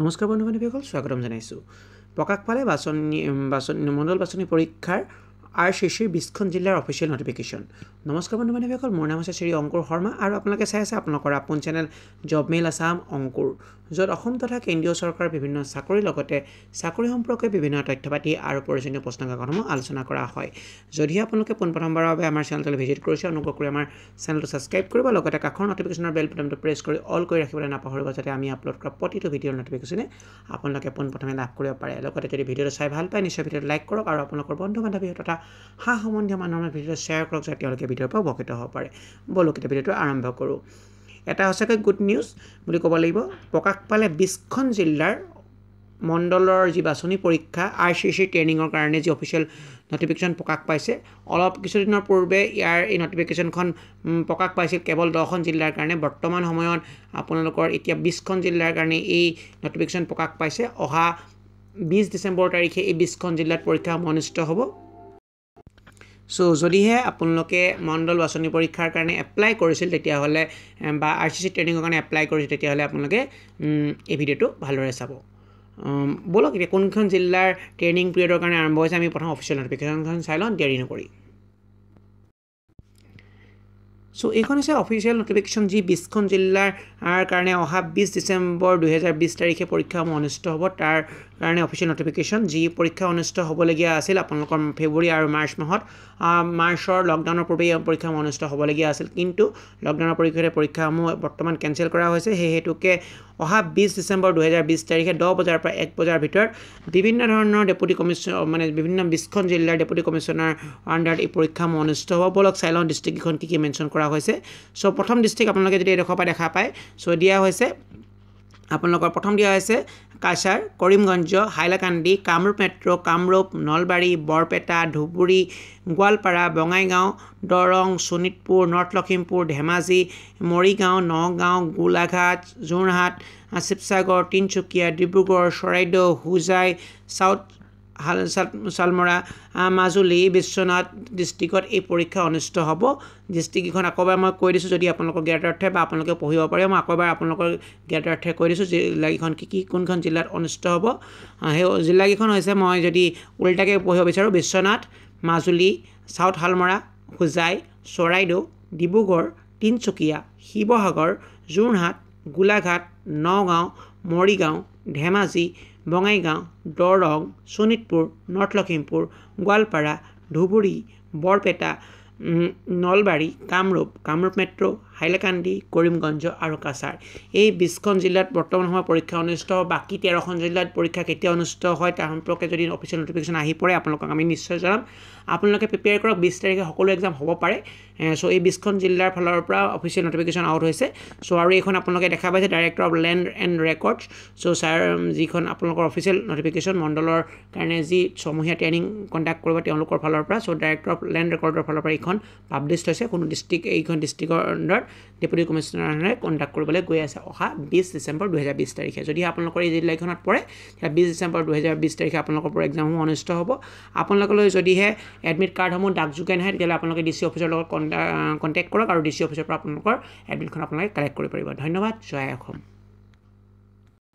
নমস্কাৰ বন্ধু বান্ধৱীসকল, স্বাগতম জনাইছোঁ। প্ৰকাশ পালে মণ্ডল বাছনি পৰীক্ষাৰ RCCৰ 20খন জিলাৰ অফিচিয়েল নটিফিকেশ্যন। নমস্কাৰ বন্ধু বান্ধৱীসকল, মোৰ নাম হৈছে শ্ৰী অংকুৰ শৰ্মা আৰু আপোনালোকে চাই আছে আপোনালোকৰ আপোন চেনেল জব মেইল আছাম অংকুৰ, য'ত অসম তথা কেন্দ্ৰীয় চৰকাৰৰ বিভিন্ন চাকৰিৰ লগতে চাকৰি সম্পৰ্কে বিভিন্ন তথ্য পাতি আৰু প্ৰয়োজনীয় প্ৰশ্নকাকতসমূহ আলোচনা কৰা হয়। যদিহে আপোনালোকে পোনপ্ৰথমবাৰৰ বাবে আমাৰ চেনেলটো ভিজিট কৰিছে, অনুগ্ৰহ কৰি আমাৰ চেনেলটো ছাবস্ক্ৰাইব কৰিব, লগতে কাষৰ নটিফিকেশ্যনৰ বেল বাটনটো প্ৰেছ কৰি অল কৰি ৰাখিবলৈ নাপাহৰিব, যাতে আমি আপলোড কৰা প্ৰতিটো ভিডিঅ'ৰ নটিফিকেশ্যনে আপোনালোকে পোনপ্ৰথমে লাভ কৰিব পাৰে। লগতে যদি ভিডিঅ'টো চাই ভাল পায়, নিশ্চয় ভিডিঅ'টো লাইক কৰক আৰু আপোনালোকৰ বন্ধু বান্ধৱী তথা সা সম্বন্ধীয় মানুহৰ ভিডিঅ'টো শ্বেয়াৰ কৰক, যাতে তেওঁলোকে ভিডিঅ'ৰ পৰা উপকৃত হ'ব পাৰে। ব'লক এতিয়া ভিডিঅ'টো আৰম্ভ কৰোঁ। এটা সঁচাকৈ গুড নিউজ বুলি ক'ব লাগিব। প্ৰকাশ পালে 20খন জিলাৰ মণ্ডলৰ যি বাছনি পৰীক্ষা RCC ট্ৰেইনিঙৰ কাৰণে যি অফিচিয়েল নটিফিকেশ্যন প্ৰকাশ পাইছে। অলপ কিছুদিনৰ পূৰ্বে এই নটিফিকেশ্যনখন প্ৰকাশ পাইছিল কেৱল 10খন জিলাৰ কাৰণে। বৰ্তমান সময়ত আপোনালোকৰ এতিয়া 20খন জিলাৰ কাৰণে এই নটিফিকেশ্যন প্ৰকাশ পাইছে। অহা 20 ডিচেম্বৰ তাৰিখে এই 20খন জিলাত পৰীক্ষা অনুষ্ঠিত হ'ব। যদিহে আপোনালোকে মণ্ডল বাছনি পৰীক্ষাৰ কাৰণে এপ্লাই কৰিছিল তেতিয়াহ'লে বা RCC ট্ৰেইনিঙৰ কাৰণে এপ্লাই কৰিছিল তেতিয়াহ'লে আপোনালোকে এই ভিডিঅ'টো ভালদৰে চাব। ব'লক এতিয়া কোনখন জিলাৰ ট্ৰেইনিং পিৰিয়ডৰ কাৰণে আৰম্ভ হৈছে আমি প্ৰথম অফিচিয়েল নটিফিকেশ্যনখন চাই লওঁ, দেৰি নকৰি। এইখন হৈছে অফিচিয়েল নটিফিকেশ্যন, যি 20খন জিলাৰ কাৰণে অহা 20 ডিচেম্বৰ 2020 তাৰিখে পৰীক্ষাসমূহ অনুষ্ঠিত হ'ব। তাৰ কাৰণে অফিচিয়েল নটিফিকেশ্যন, যি পৰীক্ষা অনুষ্ঠিত হ'বলগীয়া আছিল আপোনালোকৰ ফেব্ৰুৱাৰী আৰু মাৰ্চ মাহত। মাৰ্চৰ লকডাউনৰ পূৰ্বেই পৰীক্ষাসমূহ অনুষ্ঠিত হ'বলগীয়া আছিল, কিন্তু লকডাউনৰ পৰীক্ষাসমূহ বৰ্তমান কেঞ্চেল কৰা হৈছে। সেই হেতুকে অহা 20 ডিচেম্বৰ 2020 তাৰিখে 10 বজাৰ পৰা 1 বজাৰ ভিতৰত বিভিন্ন ধৰণৰ ডেপুটি কমিশ্যনাৰ বিভিন্ন 20খন জিলাৰ ডেপুটি কমিশ্যনাৰ আণ্ডাৰত এই পৰীক্ষাসমূহ অনুষ্ঠিত হ'ব। ব'লক চাই লওঁ ডিষ্ট্ৰিক্টকেইখন কি মেনশ্যন কৰা হৈছে। প্ৰথম ডিষ্ট্ৰিক্ট আপোনালোকে যদি এডোখৰ পৰা দেখা পায়, দিয়া হৈছে আপোনালোকৰ প্ৰথম দিয়া হৈছে Cachar, Karimganj, Hailakandi, Kamrup metro', Kamrup, Nalbari, Barpeta, Dhubri, Goalpara, Bongaigaon, Darrang, Sonitpur, north Lakhimpur, Dhemaji, Morigaon, Nagaon, Golaghat, Jorhat, Sivasagar, Tinsukia, Dibrugarh, Charaideo, Hojai, south Salmara, Majuli, Biswanath ডিষ্ট্ৰিক্টত এই পৰীক্ষা অনুষ্ঠিত হ'ব। ডিষ্ট্ৰিক্টকেইখন আকৌবাৰ মই কৈ দিছোঁ, যদি আপোনালোকৰ জ্ঞাতাৰ্থে বা আপোনালোকে পঢ়িব পাৰে, মই আকৌবাৰ আপোনালোকৰ জ্ঞাতাৰ্থে কৈ দিছোঁ জিলাকেইখন কোনখন জিলাত অনুষ্ঠিত হ'ব। সেই জিলাকেইখন হৈছে, মই যদি উল্টাকৈ পঢ়িব বিচাৰোঁ, Biswanath, Majuli, south Salmara, Hojai, Charaideo, Dibrugarh, Tinsukia, Sivasagar, Jorhat, Golaghat, Nagaon, Morigaon, Dhemaji, Bongaigaon, Darrang, Sonitpur, north Lakhimpur, Goalpara, Dhubri, Barpeta, Nalbari, Kamrup metro', Hailakandi, Karimganj আৰু কাছাৰ। এই 20খন জিলাত বৰ্তমান সময়ত পৰীক্ষা অনুষ্ঠিত হ'ব। বাকী 13খন জিলাত পৰীক্ষা কেতিয়া অনুষ্ঠিত হয় তাৰ সম্পৰ্কে যদি অফিচিয়েল নটিফিকেশ্যন আহি পৰে আপোনালোকক আমি নিশ্চয় জনাম। আপোনালোকে প্ৰিপেয়াৰ কৰক, 20 তাৰিখে সকলো এক্সাম হ'ব পাৰে। এই 20খন জিলাৰ ফালৰ পৰা অফিচিয়েল নটিফিকেশ্যন আউট হৈছে। আৰু এইখন আপোনালোকে দেখা পাইছে director of land and records. Sir, যিখন আপোনালোকৰ অফিচিয়েল নটিফিকেশ্যন মণ্ডলৰ কাৰণে যি ছমহীয়া ট্ৰেইনিং কণ্ডাক্ট কৰিব তেওঁলোকৰ ফালৰ পৰা। ডাইৰেক্টৰ অফ লেণ্ড ৰেকৰ্ডৰ ফালৰ পৰা এইখন পাব্লিছড হৈছে। কোনো এইখন ডিষ্ট্ৰিক্টৰ আণ্ডাৰত ডেপুটি কমিশ্যনাৰে কণ্ডাক্ট কৰিবলৈ গৈ আছে অহা 20 ডিচেম্বৰ 2020 তাৰিখে। যদি আপোনালোকৰ এই জিলাখনত পৰে তেতিয়া 20 ডিচেম্বৰ 2020 তাৰিখে আপোনালোকৰ পৰা এক্সামসমূহ অনুষ্ঠিত হ'ব। আপোনালোকলৈ যদিহে এডমিট কাৰ্ডসমূহ ডাকযোগে নাহে তেতিয়াহ'লে আপোনালোকে DC অফিচৰ লগত কণ্টেক্ট কৰক আৰু DC অফিচৰ পৰা আপোনালোকৰ এডমিটখন আপোনালোকে কালেক্ট কৰিব পাৰিব। ধন্যবাদ। জয় অসম।